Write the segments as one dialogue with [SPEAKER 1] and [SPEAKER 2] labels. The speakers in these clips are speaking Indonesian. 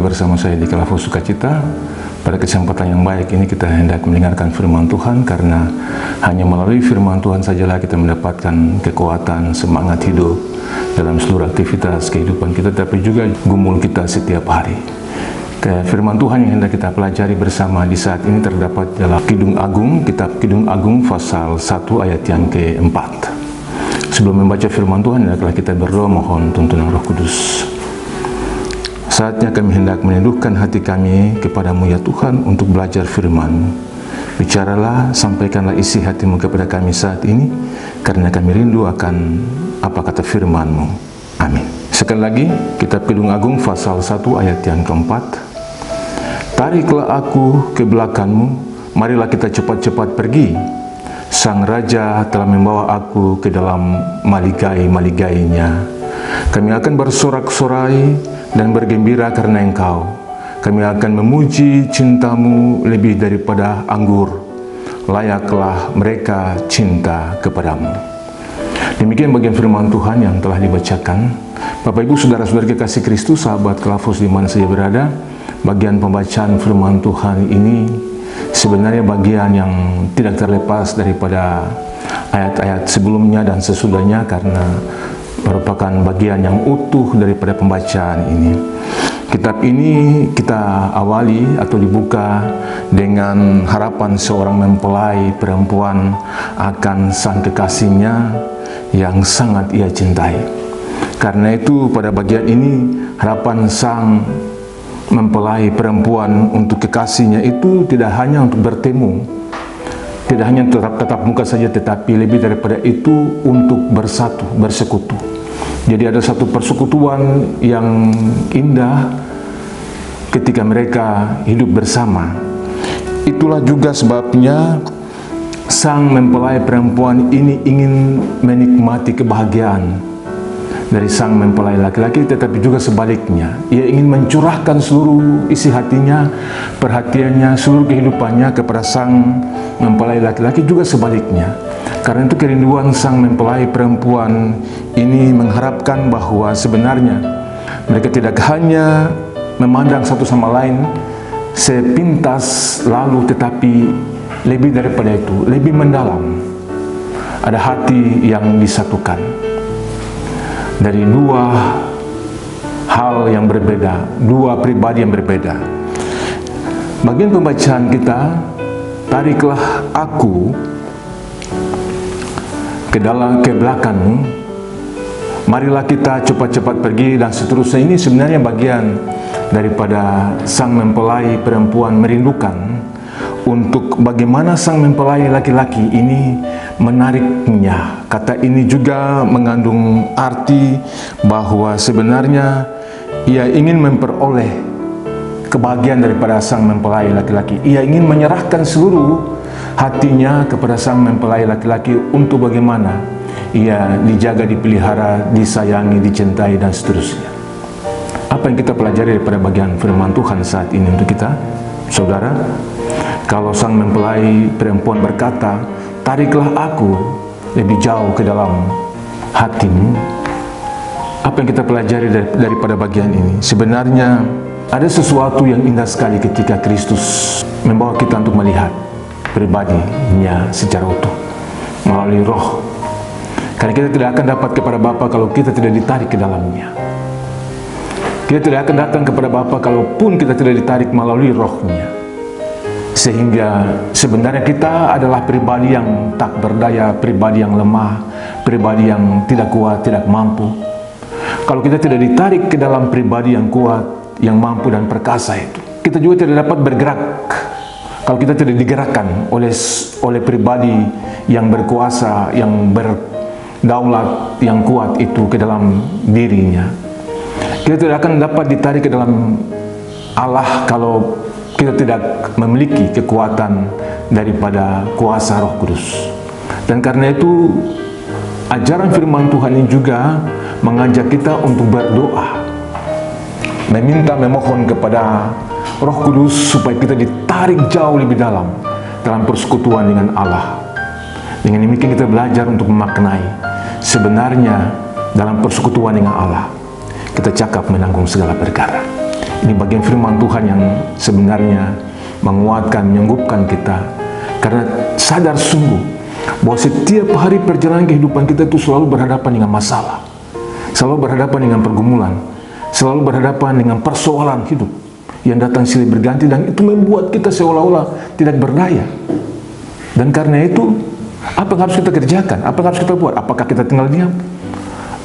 [SPEAKER 1] bersama saya di Kelafu Sukacita. Pada kesempatan yang baik ini kita hendak mendengarkan firman Tuhan, karena hanya melalui firman Tuhan sajalah kita mendapatkan kekuatan, semangat hidup dalam seluruh aktivitas kehidupan kita, tapi juga gumul kita setiap hari. Firman Tuhan yang hendak kita pelajari bersama di saat ini terdapat dalam Kidung Agung, kitab Kidung Agung pasal 1 ayat yang keempat. Sebelum membaca firman Tuhan, hendaklah kita berdoa mohon tuntunan Roh Kudus. Saatnya kami hendak meneduhkan hati kami kepadamu ya Tuhan untuk belajar firman-Mu. Bicaralah, sampaikanlah isi hatimu kepada kami saat ini, karena kami rindu akan apa kata firman-Mu. Amin. Sekali lagi, kitab Kidung Agung pasal 1 ayat yang keempat. Tariklah aku ke belakangmu, marilah kita cepat-cepat pergi. Sang Raja telah membawa aku ke dalam maligai-maligainya. Kami akan bersorak-sorai dan bergembira karena Engkau. Kami akan memuji cintamu lebih daripada anggur. Layaklah mereka cinta kepadamu. Demikian bagian firman Tuhan yang telah dibacakan. Bapak Ibu Saudara-saudara kekasih Kristus, sahabat Kelafus di mana saja berada, bagian pembacaan firman Tuhan ini sebenarnya bagian yang tidak terlepas daripada ayat-ayat sebelumnya dan sesudahnya, karena merupakan bagian yang utuh daripada pembacaan ini. Kitab ini kita awali atau dibuka dengan harapan seorang mempelai perempuan akan sang kekasihnya yang sangat ia cintai. Karena itu pada bagian ini harapan sang mempelai perempuan untuk kekasihnya itu tidak hanya untuk bertemu, tidak hanya tetap muka saja, tetapi lebih daripada itu untuk bersatu, bersekutu. Jadi ada satu persekutuan yang indah ketika mereka hidup bersama. Itulah juga sebabnya sang mempelai perempuan ini ingin menikmati kebahagiaan dari sang mempelai laki-laki, tetapi juga sebaliknya. Ia ingin mencurahkan seluruh isi hatinya, perhatiannya, seluruh kehidupannya kepada sang mempelai laki-laki, juga sebaliknya. Karena itu kerinduan sang mempelai perempuan ini mengharapkan bahwa sebenarnya mereka tidak hanya memandang satu sama lain sepintas lalu, tetapi lebih daripada itu, lebih mendalam. Ada hati yang disatukan dari dua hal yang berbeda, dua pribadi yang berbeda. Bagian pembacaan kita, tariklah aku ke belakangmu, marilah kita cepat-cepat pergi, dan seterusnya. Ini sebenarnya bagian daripada sang mempelai perempuan merindukan untuk bagaimana sang mempelai laki-laki ini menariknya. Kata ini juga mengandung arti bahwa sebenarnya ia ingin memperoleh kebahagiaan daripada sang mempelai laki-laki. Ia ingin menyerahkan seluruh hatinya kepada sang mempelai laki-laki untuk bagaimana ia dijaga, dipelihara, disayangi, dicintai, dan seterusnya. Apa yang kita pelajari daripada bagian firman Tuhan saat ini untuk kita, saudara? Kalau sang mempelai perempuan berkata, tariklah aku lebih jauh ke dalam hatimu, apa yang kita pelajari daripada bagian ini? Sebenarnya ada sesuatu yang indah sekali ketika Kristus membawa kita untuk melihat pribadinya secara utuh melalui Roh. Karena kita tidak akan dapat kepada Bapa kalau kita tidak ditarik ke dalamnya. Kita tidak akan datang kepada Bapa kalaupun kita tidak ditarik melalui Roh-Nya. Sehingga sebenarnya kita adalah pribadi yang tak berdaya, pribadi yang lemah, pribadi yang tidak kuat, tidak mampu. Kalau kita tidak ditarik ke dalam pribadi yang kuat, yang mampu dan perkasa itu, kita juga tidak dapat bergerak. Kalau kita tidak digerakkan oleh pribadi yang berkuasa, yang berdaulat, yang kuat itu ke dalam dirinya, kita tidak akan dapat ditarik ke dalam Allah kalau kita tidak memiliki kekuatan daripada kuasa Roh Kudus. Dan karena itu ajaran firman Tuhan ini juga mengajak kita untuk berdoa, meminta, memohon kepada Roh Kudus supaya kita ditarik jauh lebih dalam persekutuan dengan Allah. Dengan demikian kita belajar untuk memaknai sebenarnya dalam persekutuan dengan Allah kita cakap menanggung segala perkara. Ini bagian firman Tuhan yang sebenarnya menguatkan, menyanggup,kan kita, karena sadar sungguh bahwa setiap hari perjalanan kehidupan kita itu selalu berhadapan dengan masalah, selalu berhadapan dengan pergumulan, selalu berhadapan dengan persoalan hidup yang datang silih berganti, dan itu membuat kita seolah-olah tidak berdaya. Dan karena itu, apa yang harus kita kerjakan? Apa yang harus kita buat? Apakah kita tinggal diam?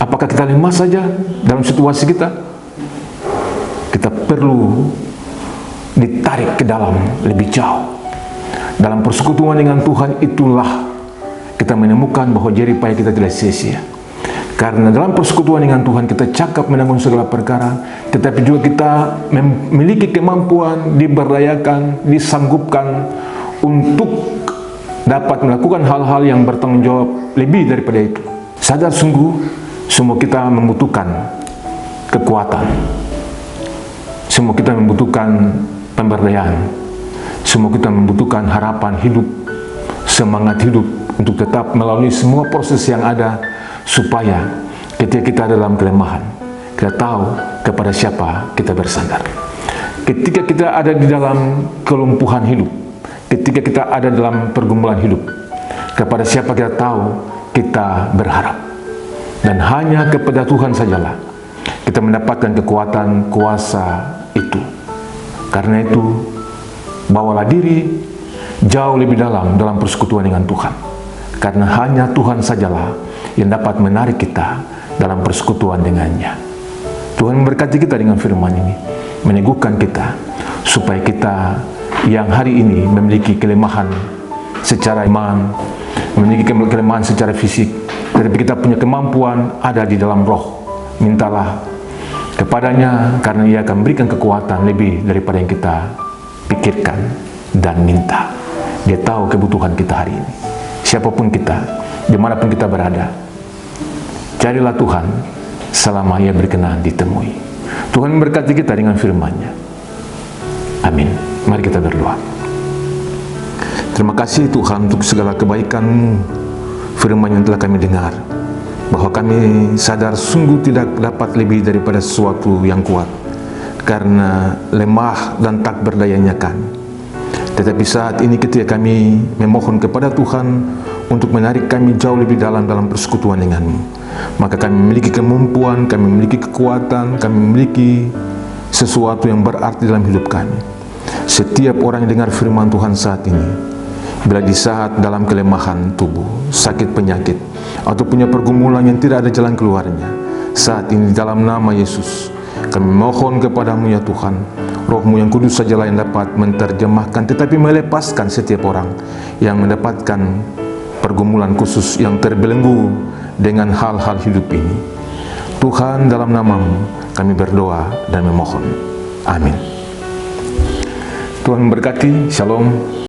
[SPEAKER 1] Apakah kita lemah saja dalam situasi kita? Kita perlu ditarik ke dalam lebih jauh. Dalam persekutuan dengan Tuhan itulah kita menemukan bahwa jerih payah kita tidak sia-sia. Karena dalam persekutuan dengan Tuhan kita cakap menanggung segala perkara, tetapi juga kita memiliki kemampuan, diberdayakan, disanggupkan untuk dapat melakukan hal-hal yang bertanggung jawab lebih daripada itu. Sadar sungguh, semua kita membutuhkan kekuatan, semua kita membutuhkan pemberdayaan, semua kita membutuhkan harapan hidup, semangat hidup untuk tetap melalui semua proses yang ada, supaya ketika kita dalam kelemahan, kita tahu kepada siapa kita bersandar. Ketika kita ada di dalam kelumpuhan hidup, ketika kita ada dalam pergumulan hidup, kepada siapa kita tahu kita berharap. Dan hanya kepada Tuhan sajalah kita mendapatkan kekuatan, kuasa itu. Karena itu, bawalah diri jauh lebih dalam persekutuan dengan Tuhan. Karena hanya Tuhan sajalah yang dapat menarik kita dalam persekutuan dengannya. Tuhan memberkati kita dengan firman ini, meneguhkan kita, supaya kita yang hari ini memiliki kelemahan secara iman, memiliki kelemahan secara fisik, tetapi kita punya kemampuan ada di dalam roh. Mintalah kepadanya, karena Ia akan berikan kekuatan lebih daripada yang kita pikirkan dan minta. Dia tahu kebutuhan kita hari ini. Siapapun kita, dimanapun kita berada, carilah Tuhan selama Ia berkenan ditemui. Tuhan memberkati kita dengan firman-Nya. Amin. Mari kita berdoa. Terima kasih Tuhan untuk segala kebaikan-Mu, firman yang telah kami dengar, bahwa kami sadar sungguh tidak dapat lebih daripada sesuatu yang kuat, karena lemah dan tak berdayanya kami. Tetapi saat ini ketika kami memohon kepada Tuhan untuk menarik kami jauh lebih dalam persekutuan dengan-Mu, maka kami memiliki kemampuan, kami memiliki kekuatan, kami memiliki sesuatu yang berarti dalam hidup kami. Setiap orang yang dengar firman Tuhan saat ini, bila di saat dalam kelemahan tubuh, sakit penyakit, atau punya pergumulan yang tidak ada jalan keluarnya, saat ini dalam nama Yesus kami mohon kepada-Mu ya Tuhan, Roh-Mu yang kudus sajalah yang dapat menerjemahkan, tetapi melepaskan setiap orang yang mendapatkan pergumulan khusus yang terbelenggu dengan hal-hal hidup ini. Tuhan, dalam nama-Mu kami berdoa dan memohon. Amin. Tuhan memberkati. Shalom.